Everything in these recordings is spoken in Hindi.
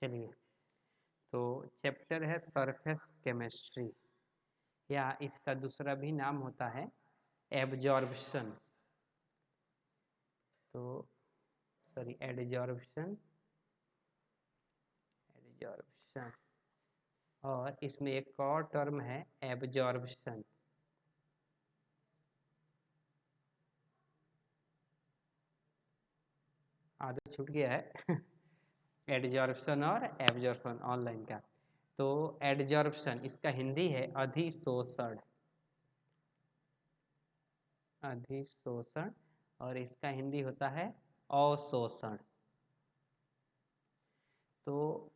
चलिए, तो चैप्टर है सरफेस केमिस्ट्री, या इसका दूसरा भी नाम होता है एब्जॉर्प्शन। तो सॉरी, एडजॉर्प्शन, एडजॉर्प्शन। और इसमें एक और टर्म है एब्जॉर्प्शन। आदत छूट गया है एडजॉर्प्शन और एब्जॉर्प्शन ऑनलाइन का। तो एडजॉर्प्शन इसका हिंदी है अधिशोषण, अधिशोषण, और इसका हिंदी होता है अवशोषण। तो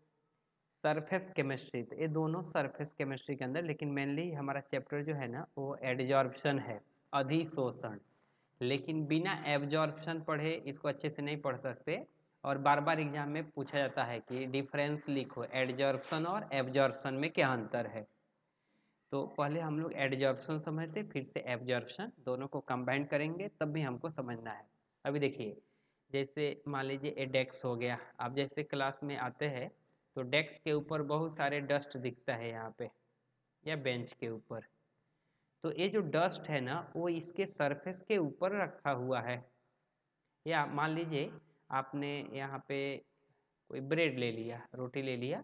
सरफेस केमिस्ट्री, तो ये दोनों सरफेस केमिस्ट्री के अंदर, लेकिन मेनली हमारा चैप्टर जो है ना वो एडजॉर्प्शन है, अधिशोषण। लेकिन बिना एब्जॉर्प्शन पढ़े इसको अच्छे से नहीं पढ़ सकते, और बार बार एग्जाम में पूछा जाता है कि डिफरेंस लिखो, एडजॉर्प्शन और एब्जॉर्प्शन में क्या अंतर है। तो पहले हम लोग एडजॉर्प्शन समझते, फिर से एब्जॉर्प्शन, दोनों को कंबाइन करेंगे तब भी हमको समझना है। अभी देखिए, जैसे मान लीजिए ये डेस्क हो गया, आप जैसे क्लास में आते हैं तो डेस्क के ऊपर बहुत सारे डस्ट दिखता है यहाँ पे, या बेंच के ऊपर। तो ये जो डस्ट है ना वो इसके सरफेस के ऊपर रखा हुआ है। या मान लीजिए आपने यहाँ पे कोई ब्रेड ले लिया, रोटी ले लिया,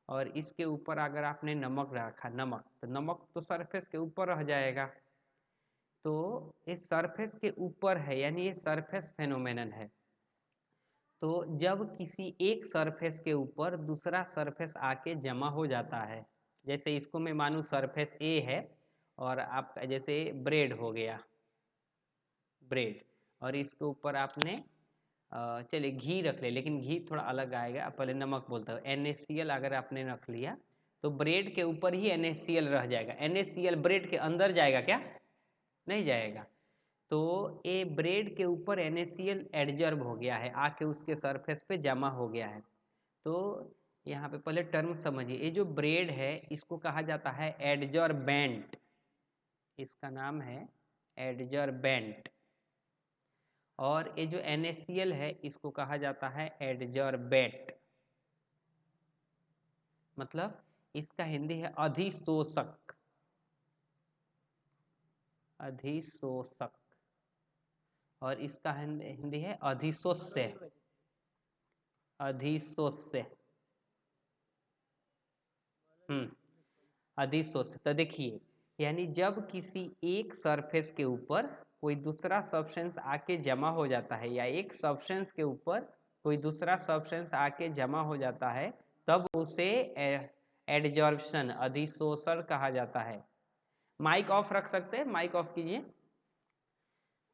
और इसके ऊपर अगर आपने नमक रखा, नमक, तो नमक तो सरफेस के ऊपर रह जाएगा। तो ये सरफेस के ऊपर है, यानी ये सरफेस फेनोमेनन है। तो जब किसी एक सरफेस के ऊपर दूसरा सरफेस आके जमा हो जाता है, जैसे इसको मैं मानूँ सरफेस ए है, और आपका जैसे ब्रेड हो गया, ब्रेड, और इसके ऊपर आपने चलिए घी रख ले, लेकिन घी थोड़ा अलग आएगा, पहले नमक बोलता हूँ। NaCl अगर आपने रख लिया तो ब्रेड के ऊपर ही NaCl रह जाएगा। NaCl ब्रेड के अंदर जाएगा क्या? नहीं जाएगा। तो ये ब्रेड के ऊपर NaCl एडजर्ब हो गया है, आके उसके सरफेस पे जमा हो गया है। तो यहाँ पे पहले टर्म समझिए, ये जो ब्रेड है इसको कहा जाता है एडजॉर्बेंट, इसका नाम है एडजॉर्बेंट। और ये जो NaCl है इसको कहा जाता है एडजॉर्बेट, मतलब इसका हिंदी है अधिशोषक, अधिशोषक। और इसका हिंदी है अधिशोष्य, अधिशोष्य। अधिशोष्य। तो देखिए, यानी जब किसी एक सरफेस के ऊपर कोई दूसरा सब्सटेंस आके जमा हो जाता है, या एक सब्सटेंस के ऊपर कोई दूसरा सब्सटेंस आके जमा हो जाता है, तब उसे एडजॉर्प्शन, अधिशोषण कहा जाता है। माइक ऑफ रख सकते हैं, माइक ऑफ कीजिए।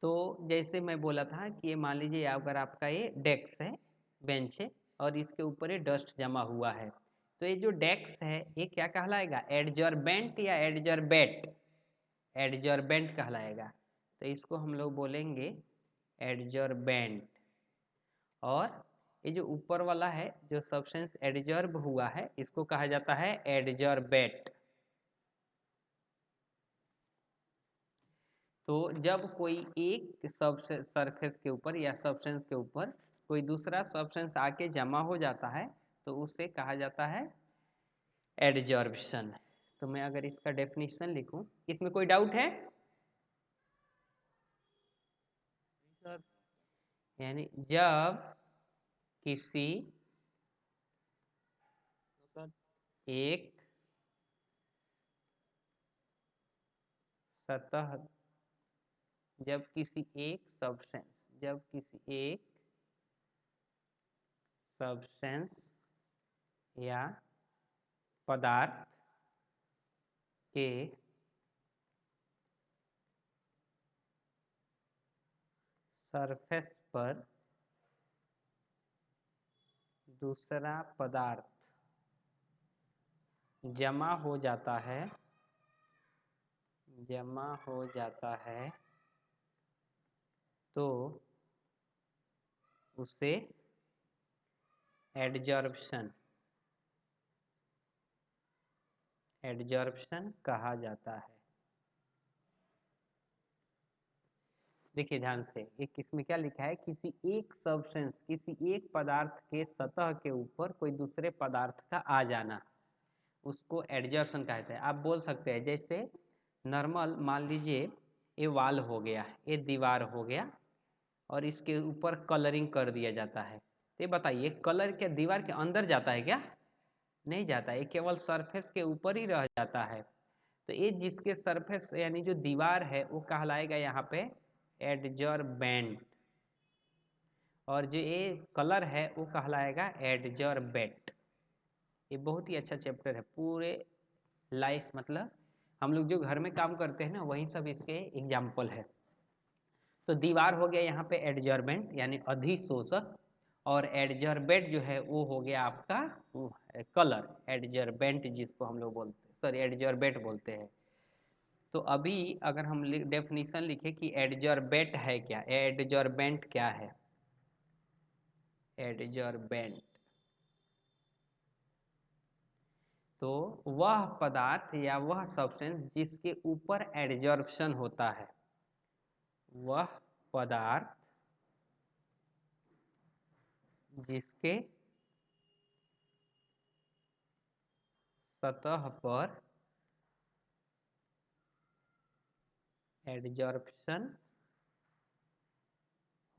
तो जैसे मैं बोला था कि ये मान लीजिए अगर आपका ये डेस्क है, बेंच है, और इसके ऊपर ये डस्ट जमा हुआ है, तो ये जो डेस्क है ये क्या कहलाएगा? एडजॉर्बेंट या एडजॉर्बेट? एडजॉर्बेंट कहलाएगा। तो इसको हम लोग बोलेंगे एडजॉर्बेंट। और ये जो ऊपर वाला है जो सब्सटेंस एडजॉर्ब हुआ है इसको कहा जाता है एडजॉर्बेट। तो जब कोई एक सरफेस के ऊपर या सब्सटेंस के ऊपर कोई दूसरा सब्सटेंस आके जमा हो जाता है तो उसे कहा जाता है एडजॉर्प्शन। तो मैं अगर इसका डेफिनेशन लिखूं, इसमें कोई डाउट है? सर यानी जब किसी एक सतह, जब किसी एक सब्सटेंस, जब किसी एक सब्सटेंस या पदार्थ के सरफेस पर दूसरा पदार्थ जमा हो जाता है, जमा हो जाता है, तो उसे एडजॉर्प्शन, एडजॉर्प्शन कहा जाता है। देखिए ध्यान से, एक इसमें क्या लिखा है, किसी एक सब्सटेंस, किसी एक पदार्थ के सतह के ऊपर कोई दूसरे पदार्थ का आ जाना, उसको एडजॉर्प्शन कहते हैं। आप बोल सकते हैं जैसे नॉर्मल, मान लीजिए ये वाल हो गया, ये दीवार हो गया, और इसके ऊपर कलरिंग कर दिया जाता है। तो ये बताइए, कलर क्या दीवार के अंदर जाता है क्या? नहीं जाता, ये केवल सरफेस के ऊपर ही रह जाता है। तो ये जिसके सरफेस यानी जो दीवार है वो कहलाएगा यहाँ पे एडजॉर्बेंट, और जो ये कलर है वो कहलाएगा एडजॉर्बेट। ये बहुत ही अच्छा चैप्टर है, पूरे लाइफ मतलब हम लोग जो घर में काम करते हैं ना, वही सब इसके एग्जाम्पल है। तो दीवार हो गया यहाँ पे एडजॉर्बेंट यानी अधिशोषक, और एडजॉर्बेट जो है वो हो गया आपका कलर, एडजॉर्बेंट जिसको हम लोग बोलते हैं, सॉरी एडजॉर्बेट बोलते हैं। तो अभी अगर हम डेफिनेशन लिखे कि एडजॉर्बेट है क्या, एडजॉर्बेंट क्या है, एडजॉर्बेंट तो वह पदार्थ या वह सब्सटेंस जिसके ऊपर एडजॉर्प्शन होता है, वह पदार्थ जिसके सतह पर एडजॉर्प्शन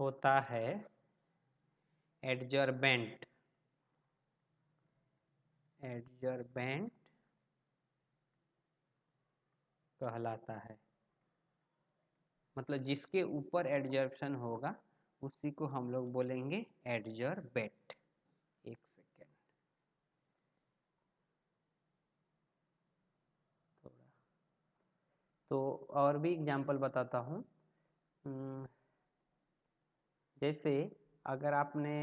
होता है, एडजॉर्बेंट, एडजॉर्बेंट कहलाता है। मतलब जिसके ऊपर एडजॉर्प्शन होगा उसी को हम लोग बोलेंगे एडजॉर्बेट। एक सेकेंड, थोड़ा तो और भी एग्जांपल बताता हूँ। जैसे अगर आपने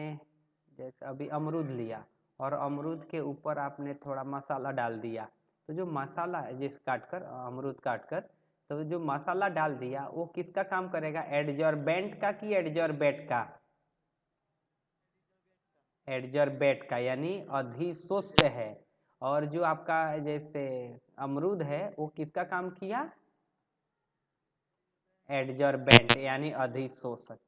जैसे अभी अमरूद लिया और अमरूद के ऊपर आपने थोड़ा मसाला डाल दिया, तो जो मसाला है जिस काटकर अमरूद काटकर, तो जो मसाला डाल दिया वो किसका काम करेगा, एडजॉर्बेंट का कि एडजॉर्बेट का? एडजॉर्बेट का, यानी अधिशोष्य है। और जो आपका जैसे अमरूद है वो किसका काम किया, एडजॉर्बेंट यानी अधिशोषक।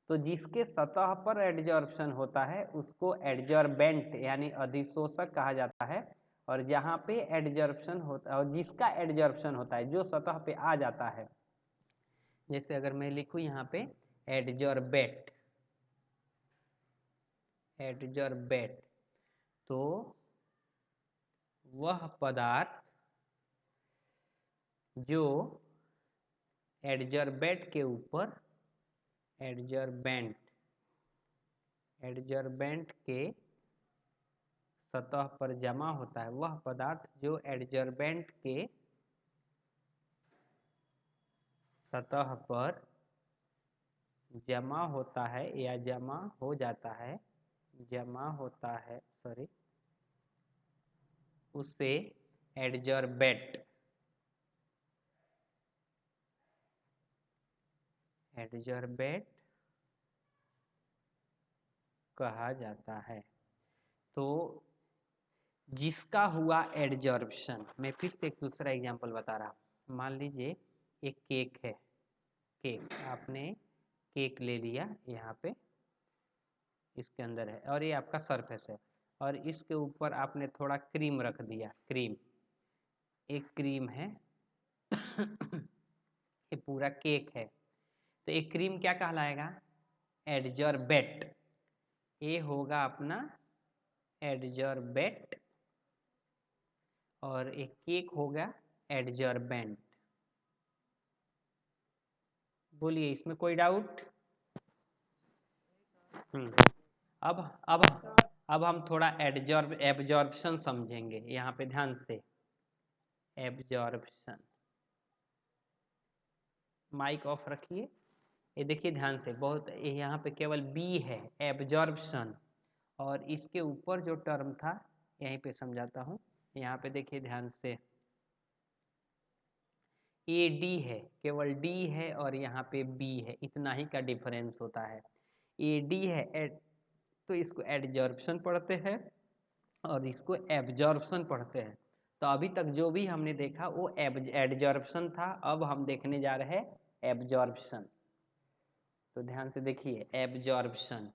तो जिसके सतह पर एडजॉर्प्शन होता है उसको एडजॉर्बेंट यानी अधिशोषक कहा जाता है, और जहाँ पे एडजॉर्प्शन होता है और जिसका एडजॉर्प्शन होता है जो सतह पे आ जाता है, जैसे अगर मैं लिखूँ यहाँ पे एडजॉर्बेट, एडजॉर्बेट तो वह पदार्थ जो एडजॉर्बेट के ऊपर, एडजॉर्बेंट, एडजॉर्बेंट के सतह पर जमा होता है, वह पदार्थ जो एडजॉर्बेंट के सतह पर जमा होता है या जमा हो जाता है, जमा होता है सॉरी, उसे एडजॉर्बेट, एडजॉर्बेट कहा जाता है। तो जिसका हुआ एडजॉर्प्शन, मैं फिर से एक दूसरा एग्जांपल बता रहा हूँ। मान लीजिए एक केक है, केक आपने केक ले लिया, यहाँ पे इसके अंदर है और ये आपका सरफेस है, और इसके ऊपर आपने थोड़ा क्रीम रख दिया, क्रीम, एक क्रीम है ये पूरा केक है, तो एक क्रीम क्या कहलाएगा, एडजॉर्बेट। ये होगा अपना एडजॉर्बेट और एक केक होगा एडजॉर्बेंट। बोलिए इसमें कोई डाउट? अब अब अब हम थोड़ा एब्जॉर्प्शन समझेंगे, यहाँ पे ध्यान से, एब्जॉर्प्शन। माइक ऑफ रखिए, ये देखिए ध्यान से, बहुत यहाँ पे केवल बी है, एब्जॉर्प्शन, और इसके ऊपर जो टर्म था यहीं पे समझाता हूँ। यहाँ पे देखिए ध्यान से, ए डी है, केवल डी है और यहाँ पे बी है, इतना ही का डिफरेंस होता है। ए डी है तो इसको एडजॉर्प्शन पढ़ते हैं और इसको एब्जॉर्प्शन पढ़ते हैं। तो अभी तक जो भी हमने देखा वो एडजॉर्प्शन था, अब हम देखने जा रहे हैं एब्जॉर्प्शन। तो ध्यान से देखिए, एब्जॉर्प्शन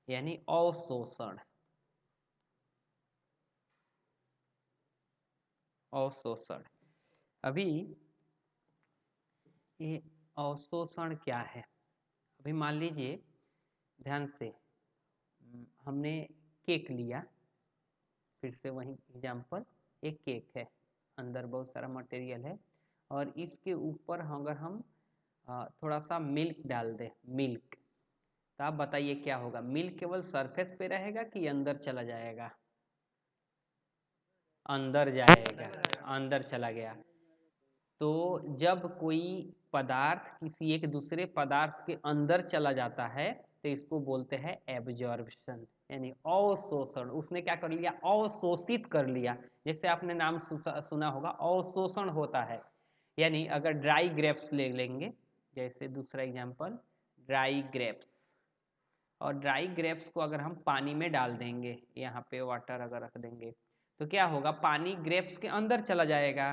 यानी अवशोषण, अवशोषण। अभी ये अवशोषण क्या है? अभी मान लीजिए, ध्यान से, हमने केक लिया, फिर से वही एग्जाम्पल, एक केक है, अंदर बहुत सारा मटेरियल है, और इसके ऊपर अगर हम थोड़ा सा मिल्क डाल दें, मिल्क, तो आप बताइए क्या होगा? मिल्क केवल सरफेस पे रहेगा कि अंदर चला जाएगा? अंदर जाएगा, अंदर चला गया। तो जब कोई पदार्थ किसी एक दूसरे पदार्थ के अंदर चला जाता है तो इसको बोलते हैं एब्जॉर्प्शन, यानी अवशोषण। उसने क्या कर लिया? अवशोषित कर लिया। जैसे आपने नाम सुना होगा, अवशोषण होता है। यानी अगर ड्राई ग्रेप्स ले लेंगे, जैसे दूसरा एग्जांपल, ड्राई ग्रेप्स, और ड्राई ग्रेप्स को अगर हम पानी में डाल देंगे, यहाँ पे वाटर अगर रख देंगे, तो क्या होगा? पानी ग्रेप्स के अंदर चला जाएगा,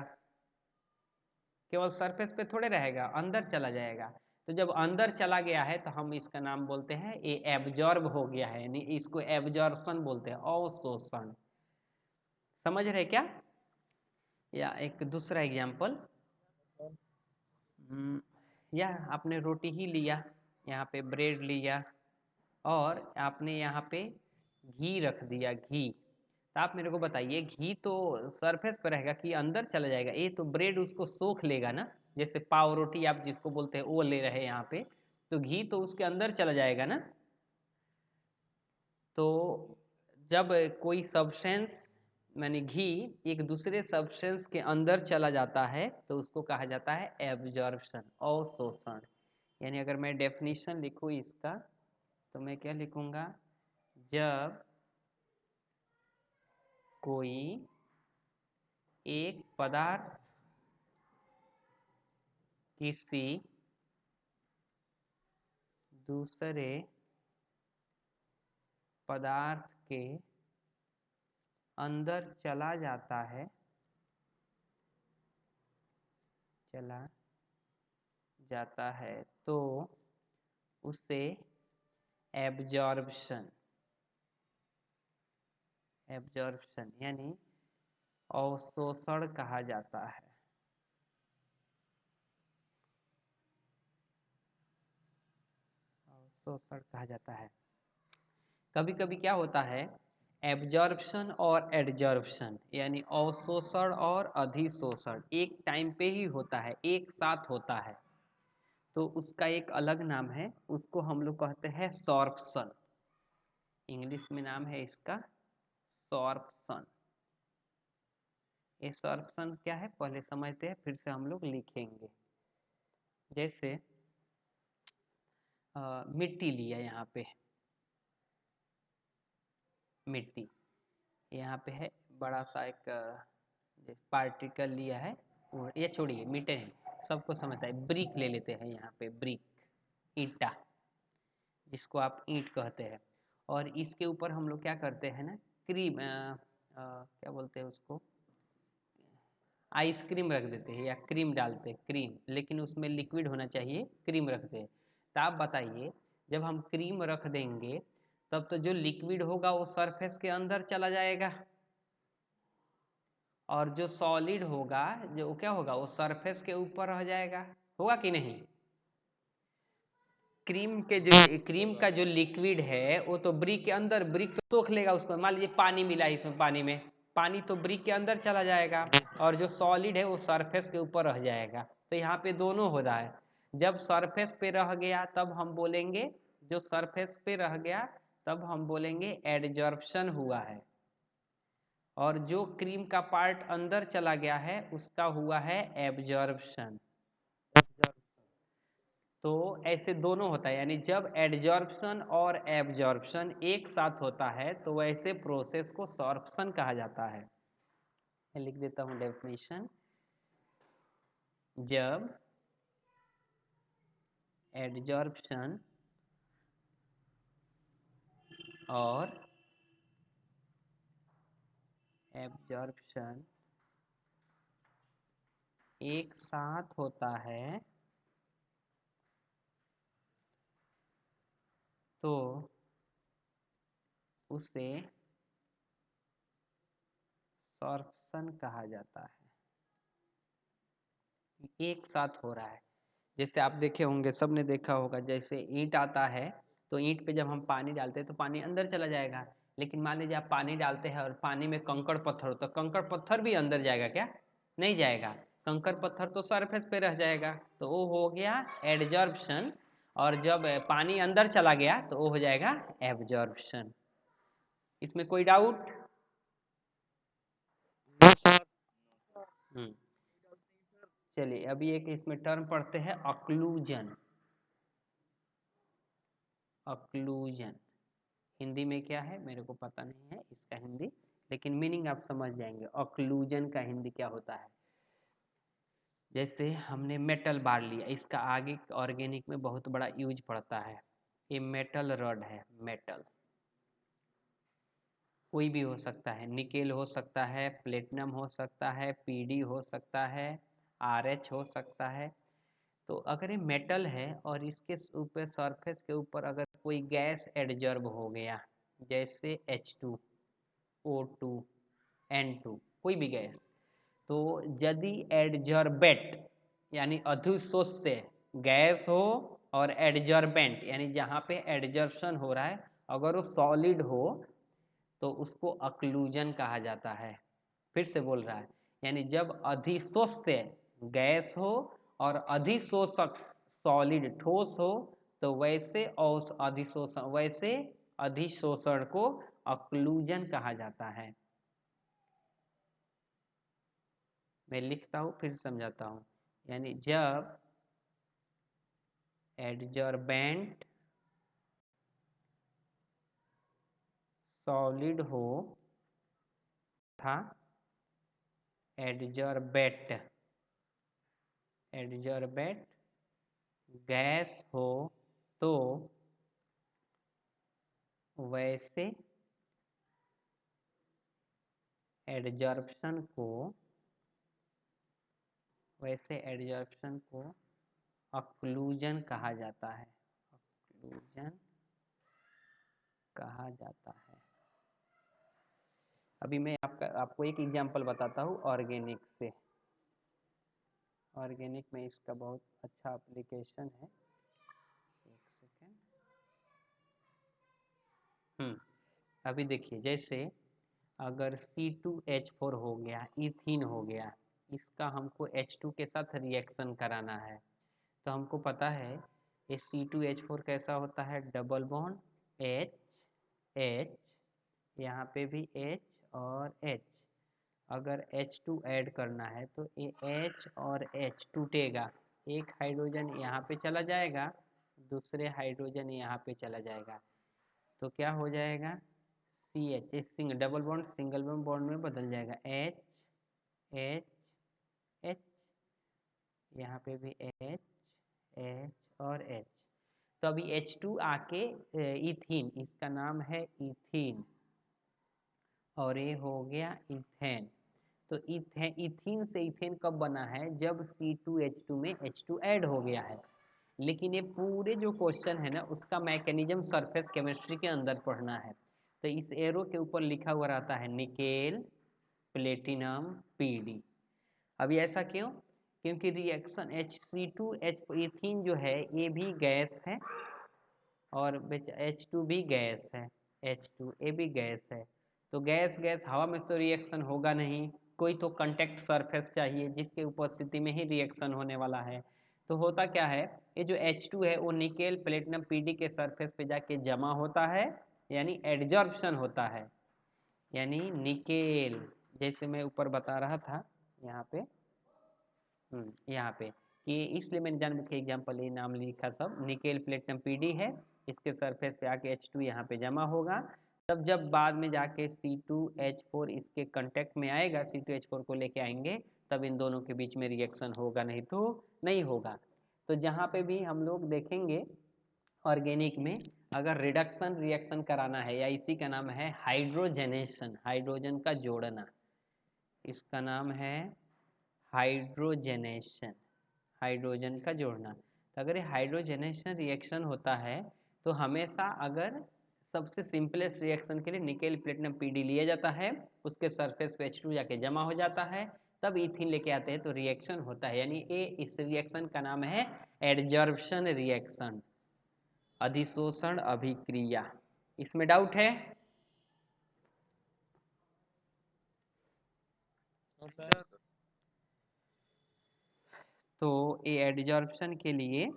केवल सरफेस पे थोड़े रहेगा, अंदर चला जाएगा। तो जब अंदर चला गया है तो हम इसका नाम बोलते हैं ये एब्जॉर्ब हो गया है, यानी इसको एब्जॉर्प्शन बोलते हैं, अवशोषण। समझ रहे क्या? या एक दूसरा एग्जांपल, या आपने रोटी ही लिया, यहाँ पे ब्रेड लिया, और आपने यहाँ पे घी रख दिया, घी। तो आप मेरे को बताइए, घी तो सरफेस पर रहेगा कि अंदर चला जाएगा? ये तो ब्रेड उसको सोख लेगा ना, जैसे पाव रोटी आप जिसको बोलते हैं वो ले रहे हैं यहाँ पे, तो घी तो उसके अंदर चला जाएगा ना। तो जब कोई सब्सटेंस माने घी एक दूसरे सब्सटेंस के अंदर चला जाता है तो उसको कहा जाता है एब्जॉर्प्शन, अवशोषण। यानी अगर मैं डेफिनेशन लिखूँ इसका, तो मैं क्या लिखूंगा? जब कोई एक पदार्थ किसी दूसरे पदार्थ के अंदर चला जाता है, चला जाता है, तो उसे एब्जॉर्प्शन, एब्जॉर्प्शन यानी अवशोषण कहा जाता है। अवशोषण कहा जाता है। कभी कभी क्या होता है, एब्जॉर्प्शन और एडजॉर्प्शन यानी अवशोषण और अधिशोषण एक टाइम पे ही होता है, एक साथ होता है, तो उसका एक अलग नाम है, उसको हम लोग कहते हैं सॉर्प्शन। इंग्लिश में नाम है इसका सॉर्प्शन। ये सॉर्प्शन क्या है पहले समझते हैं, फिर से हम लोग लिखेंगे। जैसे मिट्टी लिया, यहाँ पे मिट्टी, यहाँ पे है बड़ा सा एक पार्टिकल लिया है, ये छोड़िए, मिट्टी नहीं, सबको समझता है, ब्रिक ले लेते हैं, यहाँ पे ब्रिक, ईंटा, जिसको आप ईंट कहते हैं, और इसके ऊपर हम लोग क्या करते हैं ना, क्रीम, क्या बोलते हैं उसको, आइसक्रीम रख देते हैं या क्रीम डालते हैं, क्रीम, लेकिन उसमें लिक्विड होना चाहिए, क्रीम रखते हैं। तो आप बताइए, जब हम क्रीम रख देंगे तब तो जो लिक्विड होगा वो सरफेस के अंदर चला जाएगा, और जो सॉलिड होगा, जो क्या होगा, वो सरफेस के ऊपर रह जाएगा, होगा कि नहीं? क्रीम का जो लिक्विड है वो तो ब्रिक के अंदर, ब्रिक तो सोख लेगा उसको। मान लीजिए पानी मिला है इसमें, पानी में, पानी तो ब्रिक के अंदर चला जाएगा, और जो सॉलिड है वो सरफेस के ऊपर रह जाएगा। तो यहाँ पे दोनों हो रहा है। जब सरफेस पे रह गया तब हम बोलेंगे, जो सरफेस पे रह गया तब हम बोलेंगे एडजॉर्प्शन हुआ है, और जो क्रीम का पार्ट अंदर चला गया है उसका हुआ है एब्जॉर्प्शन। तो ऐसे दोनों होता है, यानी जब एडजॉर्प्शन और एब्जॉर्प्शन एक साथ होता है तो वैसे प्रोसेस को सॉर्प्शन कहा जाता है। मैं लिख देता हूं डेफिनेशन, जब एडजॉर्प्शन और एब्जॉर्प्शन एक साथ होता है तो उसे सॉर्प्शन कहा जाता है। एक साथ हो रहा है। जैसे आप देखे होंगे, सबने देखा होगा, जैसे ईंट आता है तो ईंट पे जब हम पानी डालते हैं तो पानी अंदर चला जाएगा। लेकिन मान लीजिए आप पानी डालते हैं और पानी में कंकड़ पत्थर हो, तो कंकड़ पत्थर भी अंदर जाएगा क्या? नहीं जाएगा। कंकड़ पत्थर तो सरफेस पे रह जाएगा। तो वो हो गया एडजॉर्प्शन। और जब पानी अंदर चला गया तो वो हो जाएगा एब्जॉर्प्शन। इसमें कोई डाउट? चलिए अभी एक इसमें टर्म पढ़ते हैं, अक्लूजन। अक्लूजन हिंदी में क्या है मेरे को पता नहीं है इसका हिंदी, लेकिन मीनिंग आप समझ जाएंगे। अक्लूजन का हिंदी क्या होता है? जैसे हमने मेटल बार लिया, इसका आगे ऑर्गेनिक में बहुत बड़ा यूज पड़ता है। ये मेटल रॉड है। मेटल कोई भी हो सकता है, निकेल हो सकता है, प्लेटिनम हो सकता है, पीडी हो सकता है, आरएच हो सकता है। तो अगर ये मेटल है और इसके ऊपर सरफेस के ऊपर अगर कोई गैस एडजर्ब हो गया, जैसे H2, O2, N2, कोई भी गैस, तो यदि एडजर्बेंट यानी अधिशोष्य गैस हो और एडजर्बेंट यानी जहाँ पे एडजर्प्शन हो रहा है अगर वो सॉलिड हो तो उसको अक्लूजन कहा जाता है। फिर से बोल रहा है, यानी जब अधिशोष्य गैस हो और अधिशोषक सॉलिड ठोस हो तो वैसे अधिशोषण को अक्लूजन कहा जाता है। मैं लिखता हूँ फिर समझाता हूँ। यानी जब एडजॉर्बेंट सॉलिड हो था एडजॉर्बेट गैस हो तो वैसे एडजॉर्प्शन को अक्लूजन कहा जाता है। अक्लूजन कहा जाता है। अभी मैं आपको एक एग्जांपल बताता हूँ ऑर्गेनिक से। ऑर्गेनिक में इसका बहुत अच्छा एप्लीकेशन है। एक सेकेंड। अभी देखिए, जैसे अगर C2H4 हो गया, इथीन हो गया, इसका हमको H2 के साथ रिएक्शन कराना है। तो हमको पता है ये C2H4 कैसा होता है, डबल बॉन्ड H H, यहाँ पे भी H और H। अगर H2 ऐड करना है तो ये H और H टूटेगा, एक हाइड्रोजन यहाँ पे चला जाएगा, दूसरे हाइड्रोजन यहाँ पे चला जाएगा, तो क्या हो जाएगा CH, single double bond single bond में बदल जाएगा, H H H, यहाँ पे भी H H और H। तो अभी H2 आके इथीन, इसका नाम है इथीन और ये हो गया इथेन। तो इथीन से इथेन कब बना है, जब C2H2 में H2 ऐड हो गया है। लेकिन ये पूरे जो क्वेश्चन है ना उसका मैकेनिज्म सरफेस केमिस्ट्री के अंदर पढ़ना है। तो इस एरो के ऊपर लिखा हुआ रहता है निकेल प्लेटिनम पीडी। अभी ऐसा क्यों? क्योंकि रिएक्शन H3 इथीन जो है ये भी गैस है और H2 भी गैस है, H2 ये भी गैस है। तो गैस गैस हवा में तो रिएक्शन होगा नहीं, कोई तो कांटेक्ट सरफेस चाहिए जिसके उपस्थिति में ही रिएक्शन होने वाला है। तो होता क्या है, ये जो H2 है वो निकेल प्लेटिनम पीडी के सरफेस पे जाके जमा होता है, यानी एडजॉर्प्शन होता है। यानी निकेल, जैसे मैं ऊपर बता रहा था यहाँ पे, यहाँ पे कि इसलिए मैंने जानबूझ के एग्जाम्पल ये नाम लिखा, सब निकेल प्लेटिनम पीडी है, इसके सरफेस पे आके H2 यहाँ पे जमा होगा। तब जब बाद में जाके C2H4 इसके कांटेक्ट में आएगा, C2H4 को लेके आएंगे, तब इन दोनों के बीच में रिएक्शन होगा, नहीं तो नहीं होगा। तो जहाँ पे भी हम लोग देखेंगे ऑर्गेनिक में अगर रिडक्शन रिएक्शन कराना है, या इसी का नाम है हाइड्रोजनेशन, हाइड्रोजन का जोड़ना, इसका नाम है हाइड्रोजनेशन, हाइड्रोजन का जोड़ना। तो अगर ये हाइड्रोजनेशन रिएक्शन होता है तो हमेशा अगर सबसे सिंपलेस्ट रिएक्शन के लिए निकेल प्लेटिनम पीडी लिया जाता है, उसके सरफेस पे H2 जाके जमा हो जाता है, तब इथिन लेके आते हैं तो रिएक्शन होता है। यानी ये इस रिएक्शन का नाम है एडजॉर्प्शन रिएक्शन, अधिशोषण अभिक्रिया। इसमें डाउट है? तो ये एडजॉर्प्शन के लिए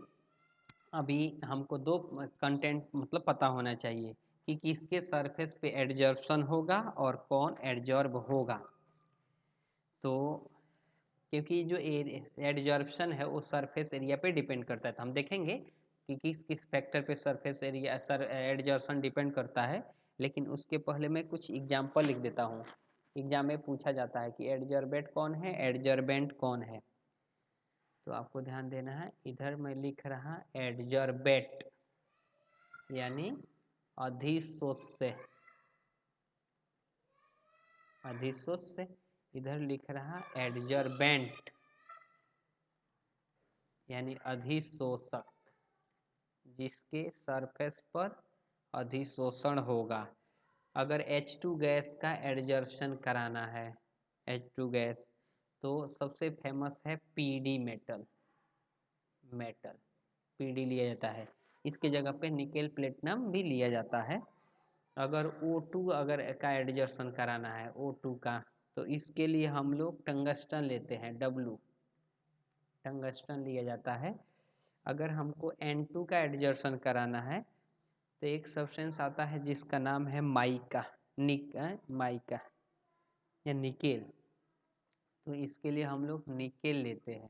अभी हमको दो कंटेंट मतलब पता होना चाहिए कि किसके सरफेस पे एडजॉर्प्शन होगा और कौन एडजॉर्ब होगा। तो क्योंकि जो एडजॉर्प्शन है वो सरफेस एरिया पे डिपेंड करता है, तो हम देखेंगे कि किस किस फैक्टर पे सरफेस एरिया एडजॉर्प्शन डिपेंड करता है। लेकिन उसके पहले मैं कुछ एग्जांपल लिख देता हूँ। एग्जाम में पूछा जाता है कि एडजॉर्बेंट कौन है, एडजॉर्बेंट कौन है। तो आपको ध्यान देना है, इधर मैं लिख रहा एडजॉर्बेट यानी अधिशोष्य, अधिशोष्य। इधर लिख रहा एडजॉर्बेंट यानी अधिशोषक, जिसके सरफेस पर अधिशोषण होगा। अगर H2 गैस का एडजॉर्प्शन कराना है, H2 गैस, तो सबसे फेमस है पीडी मेटल, पीडी लिया जाता है। इसके जगह पे निकेल प्लेटिनम भी लिया जाता है। अगर O2 अगर का एडजॉर्प्शन कराना है, O2 का, तो इसके लिए हम लोग टंगस्टन लेते हैं, W, टंगस्टन लिया जाता है। अगर हमको N2 का एडजॉर्प्शन कराना है तो एक सब्सटेंस आता है जिसका नाम है माइका, माइका या निकेल, तो इसके लिए हम लोग निकेल लेते हैं।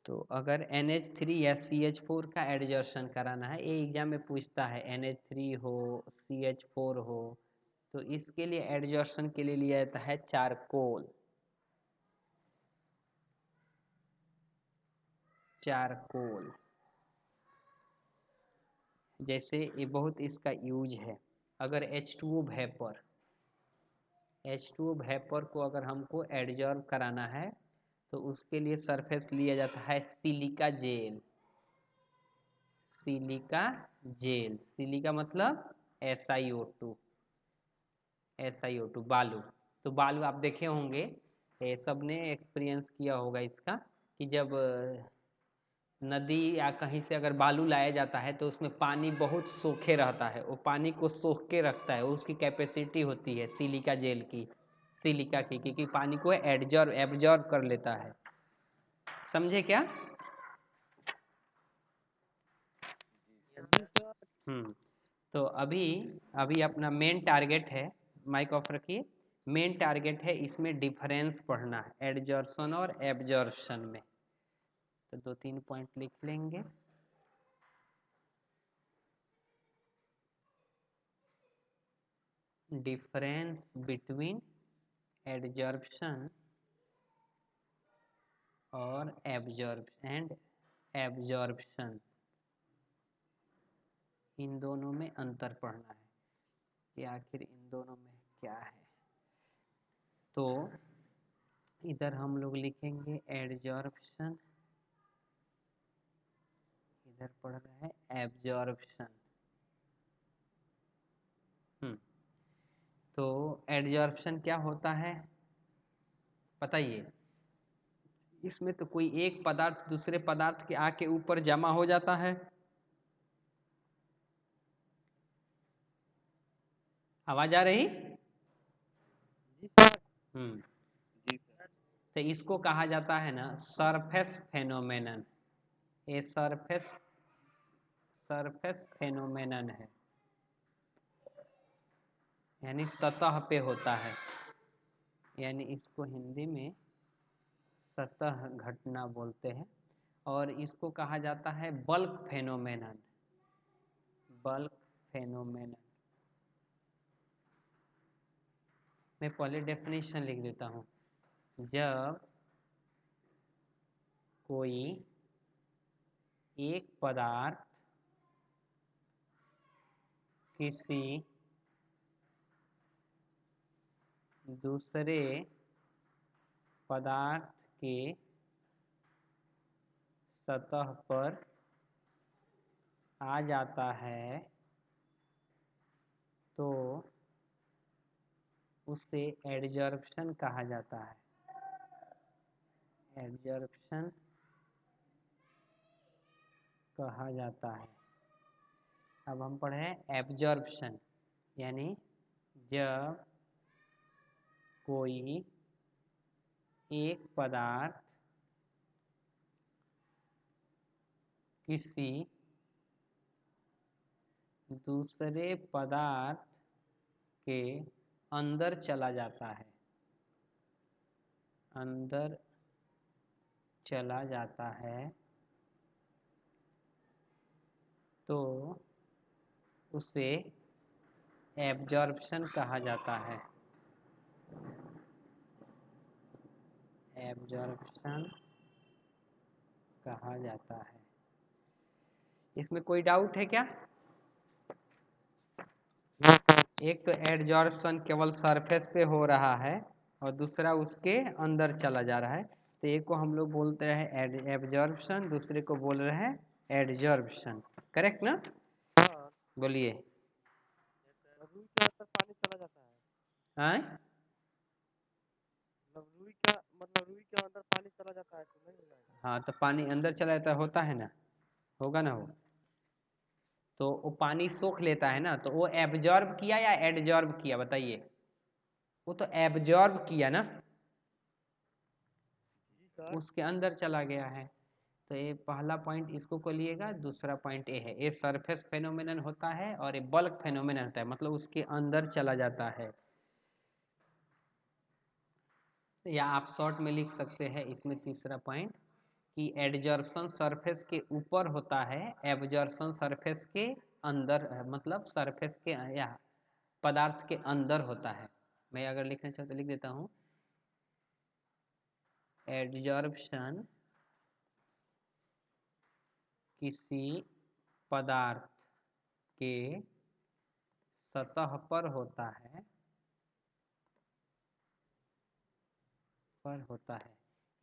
तो अगर NH3 या CH4 का एडजॉर्प्शन कराना है, ये एग्जाम में पूछता है, NH3 हो CH4 हो, तो इसके लिए एडजॉर्प्शन के लिए लिया जाता है चारकोल, चारकोल। जैसे ये बहुत इसका यूज है। अगर H2O वेपर, H2O वेपर को अगर हमको एडजॉर्ब कराना है तो उसके लिए सरफेस लिया जाता है silica gel, silica gel, silica मतलब SiO2, SiO2 बालू। तो बालू आप देखे होंगे, सबने एक्सपीरियंस किया होगा इसका, कि जब नदी या कहीं से अगर बालू लाया जाता है तो उसमें पानी बहुत सोखे रहता है, वो पानी को सोख के रखता है, उसकी कैपेसिटी होती है सिलिका जेल की, सिलिका की, क्योंकि पानी को एब्जॉर्ब कर लेता है। समझे क्या? तो अभी अभी अपना मेन टारगेट है, माइक ऑफ रखिए, मेन टारगेट है इसमें डिफरेंस पढ़ना है एडजॉर्प्शन और एब्जॉर्प्शन में। तो 2-3 पॉइंट लिख लेंगे। डिफरेंस बिटवीन एडजॉर्प्शन और एब्जॉर्प्शन, इन दोनों में अंतर पढ़ना है कि आखिर इन दोनों में क्या है। तो इधर हम लोग लिखेंगे एडजॉर्प्शन, इधर पढ़ रहा है एब्जॉर्प्शन। तो एडजॉर्प्शन क्या होता है बताइए? इसमें तो कोई एक पदार्थ दूसरे पदार्थ के आके ऊपर जमा हो जाता है। आवाज आ रही? तो इसको कहा जाता है ना सरफेस फेनोमेनन, ये सरफेस फेनोमेनन है, यानी सतह पे होता है, यानी इसको हिंदी में सतह घटना बोलते हैं। और इसको कहा जाता है बल्क फेनोमेनन, बल्क फेनोमेनन। मैं पहले डेफिनेशन लिख देता हूँ। जब कोई एक पदार्थ किसी दूसरे पदार्थ के सतह पर आ जाता है तो उसे एडजॉर्प्शन कहा जाता है। एडजॉर्प्शन कहा जाता है। अब हम पढ़े एब्जॉर्प्शन, यानी जब कोई एक पदार्थ किसी दूसरे पदार्थ के अंदर चला जाता है, अंदर चला जाता है, तो उसे एब्जॉर्प्शन कहा जाता है। एब्जॉर्प्शन कहा जाता है। इसमें कोई डाउट है क्या? एक तो एब्जॉर्प्शन केवल सरफेस पे हो रहा है और दूसरा उसके अंदर चला जा रहा है, तो एक को हम लोग बोलते हैं एब्जॉर्प्शन, दूसरे को बोल रहे हैं एडजॉर्प्शन। करेक्ट ना? हाँ। बोलिए। रुई के अंदर पानी चला जाता है। आए? मतलब रुई के अंदर पानी चला जाता है तो नहीं होगा। हाँ, तो पानी अंदर चला जाता होता है ना, होगा ना? हो तो वो पानी सोख लेता है ना, तो वो एब्जॉर्ब किया या एडजॉर्ब किया बताइए? वो तो एब्जॉर्ब किया ना, जी सर। उसके अंदर चला गया है। तो ये पहला पॉइंट इसको को लिएगा। दूसरा पॉइंट ये है, ये सरफेस फेनोमेनन होता है और ये बल्क फेनोमेनन होता है, मतलब उसके अंदर चला जाता है। या आप शॉर्ट में लिख सकते हैं इसमें तीसरा पॉइंट कि एडजॉर्प्शन सरफेस के ऊपर होता है, एब्जॉर्प्शन सरफेस के अंदर, मतलब सरफेस के या पदार्थ के अंदर होता है। मैं अगर लिखना चाहूँ तो लिख देता हूँ, एडजॉर्प्शन किसी पदार्थ के सतह पर होता है,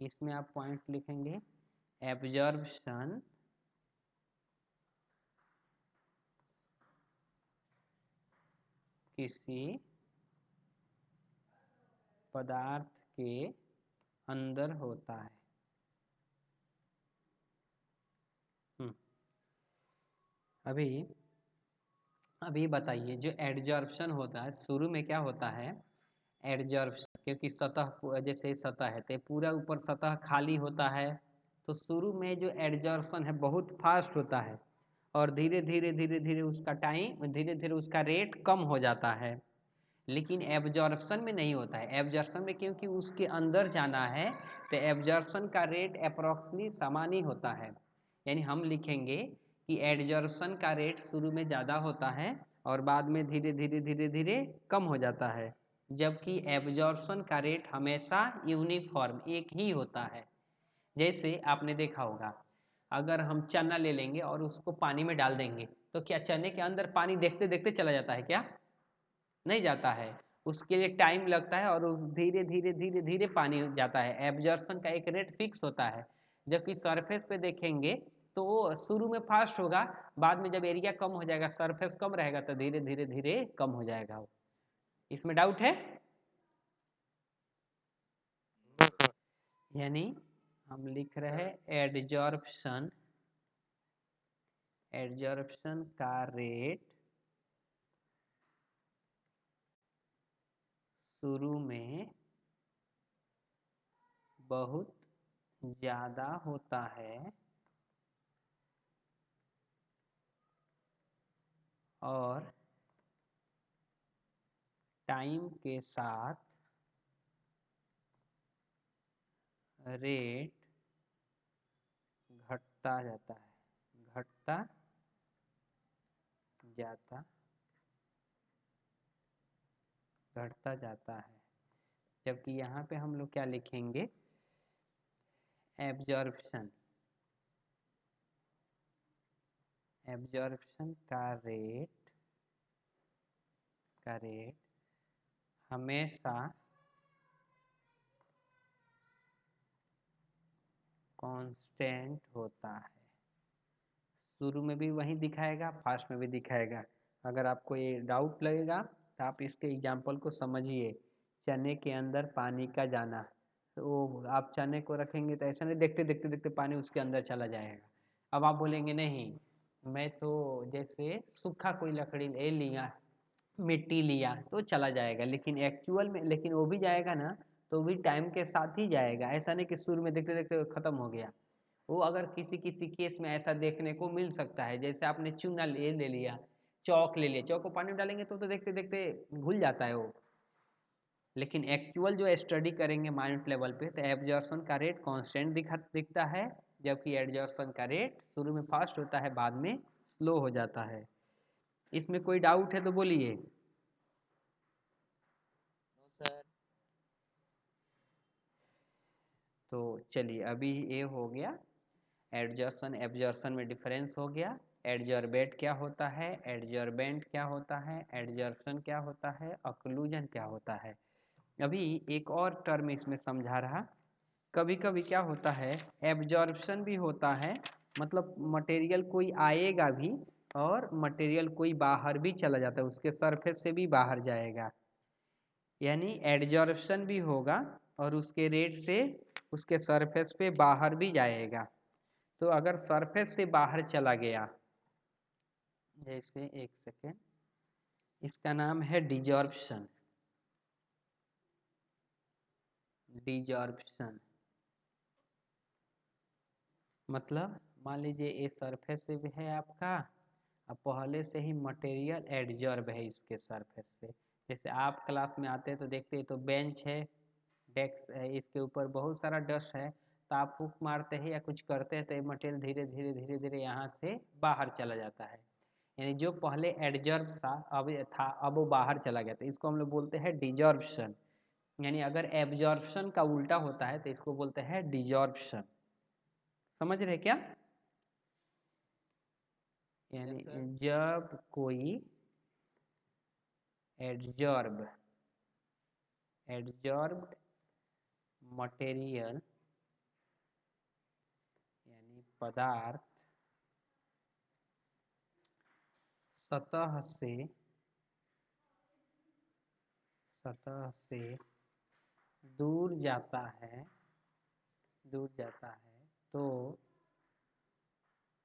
इसमें आप पॉइंट लिखेंगे, एब्जॉर्प्शन किसी पदार्थ के अंदर होता है। अभी बताइए, जो एडजॉर्प्शन होता है शुरू में क्या होता है? एडजॉर्प्शन, क्योंकि सतह, जैसे सतह है तो पूरा ऊपर सतह खाली होता है, तो शुरू में जो एडजॉर्प्शन है बहुत फास्ट होता है और धीरे धीरे धीरे धीरे उसका टाइम, धीरे धीरे उसका रेट कम हो जाता है। लेकिन एब्जॉर्प्शन में नहीं होता है। एब्जॉर्प्शन में क्योंकि उसके अंदर जाना है, तो एब्जॉर्प्शन का रेट अप्रॉक्सिमेटली समान ही होता है। यानी हम लिखेंगे कि एब्जॉर्प्शन का रेट शुरू में ज़्यादा होता है और बाद में धीरे धीरे धीरे धीरे कम हो जाता है, जबकि एब्जॉर्प्शन का रेट हमेशा यूनिफॉर्म एक ही होता है। जैसे आपने देखा होगा, अगर हम चना ले लेंगे और उसको पानी में डाल देंगे, तो क्या चने के अंदर पानी देखते देखते चला जाता है क्या? नहीं जाता है। उसके लिए टाइम लगता है और धीरे धीरे धीरे धीरे पानी जाता है। एब्जॉर्प्शन का एक रेट फिक्स होता है, जबकि सरफेस पे देखेंगे तो वो शुरू में फास्ट होगा, बाद में जब एरिया कम हो जाएगा, सरफेस कम रहेगा, तो धीरे धीरे धीरे कम हो जाएगा। इसमें डाउट है? यानी हम लिख रहे हैं एडजॉर्प्शन, एडजॉर्प्शन का रेट शुरू में बहुत ज़्यादा होता है और टाइम के साथ रेट घटता जाता है, घटता जाता, घटता जाता है। जबकि यहाँ पे हम लोग क्या लिखेंगे? एब्जॉर्प्शन, एब्जॉर्प्शन का रेट हमेशा कांस्टेंट होता है, शुरू में भी वही दिखाएगा, फास्ट में भी दिखाएगा। अगर आपको ये डाउट लगेगा तो आप इसके एग्जाम्पल को समझिए। चने के अंदर पानी का जाना, तो आप चने को रखेंगे तो ऐसा नहीं देखते देखते देखते पानी उसके अंदर चला जाएगा। अब आप बोलेंगे नहीं, मैं तो जैसे सूखा कोई लकड़ी ले लिया, मिट्टी लिया तो चला जाएगा, लेकिन एक्चुअल में लेकिन वो भी जाएगा ना, तो भी टाइम के साथ ही जाएगा। ऐसा नहीं कि शुरू में देखते देखते खत्म हो गया। वो अगर किसी किसी केस में ऐसा देखने को मिल सकता है, जैसे आपने चूना ले लिया, चौक ले लिया, चौक को पानी में डालेंगे तो देखते देखते घुल जाता है वो। लेकिन एक्चुअल जो स्टडी करेंगे माइनट लेवल पे, तो एब्जॉर्प्शन का रेट कांस्टेंट दिखता है, जबकि एब्जॉर्प्शन का रेट शुरू में फास्ट होता है, बाद में स्लो हो जाता है। इसमें कोई डाउट है तो बोलिए। No sir. तो चलिए, अभी ये हो गया एडजॉर्प्शन एब्जॉर्प्शन में डिफरेंस हो गया। एडजॉर्बेट क्या होता है, एडजॉर्बेंट क्या होता है, एडजॉर्प्शन क्या होता है, ऑक्लूजन क्या होता है। अभी एक और टर्म इसमें समझा रहा। कभी कभी क्या होता है, एब्जॉर्प्शन भी होता है, मतलब मटेरियल कोई आएगा भी और मटेरियल कोई बाहर भी चला जाता है, उसके सरफेस से भी बाहर जाएगा। यानी एडजॉर्प्शन भी होगा और उसके रेट से उसके सरफेस पे बाहर भी जाएगा। तो अगर सरफेस से बाहर चला गया, जैसे एक सेकेंड, इसका नाम है डिजॉर्प्शन। डिजॉर्प्शन मतलब मान लीजिए ये सरफेस से भी है आपका, अब पहले से ही मटेरियल एडजॉर्ब है इसके सरफेस पे। जैसे आप क्लास में आते हैं तो देखते हैं, तो बेंच है, डेस्क है, इसके ऊपर बहुत सारा डस्ट है, तो आप फूंक मारते हैं या कुछ करते हैं तो ये मटेरियल धीरे धीरे धीरे धीरे यहाँ से बाहर चला जाता है। यानी जो पहले एडजॉर्ब अब वो बाहर चला गया, तो इसको हम लोग बोलते हैं डिजॉर्प्शन। यानी अगर एब्जॉर्प्शन का उल्टा होता है तो इसको बोलते हैं डिजॉर्प्शन। समझ रहे क्या? यानी यस सर। जब कोई एडजॉर्ब एडजॉर्ब्ड मटेरियल यानी पदार्थ सतह से दूर जाता है, तो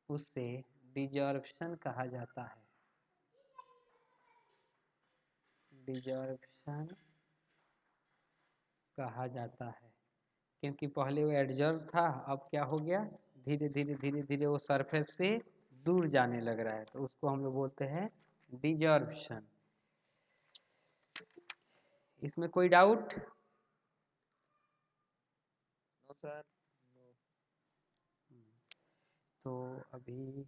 उसे डिजॉर्प्शन कहा जाता है। डिजॉर्प्शन कहा जाता है, क्योंकि पहले वो एडजॉर्ब था, अब क्या हो गया, धीरे धीरे धीरे धीरे वो सरफेस से दूर जाने लग रहा है, तो उसको हम लोग बोलते हैं डिजॉर्प्शन। इसमें कोई डाउट? No sir. नो। तो अभी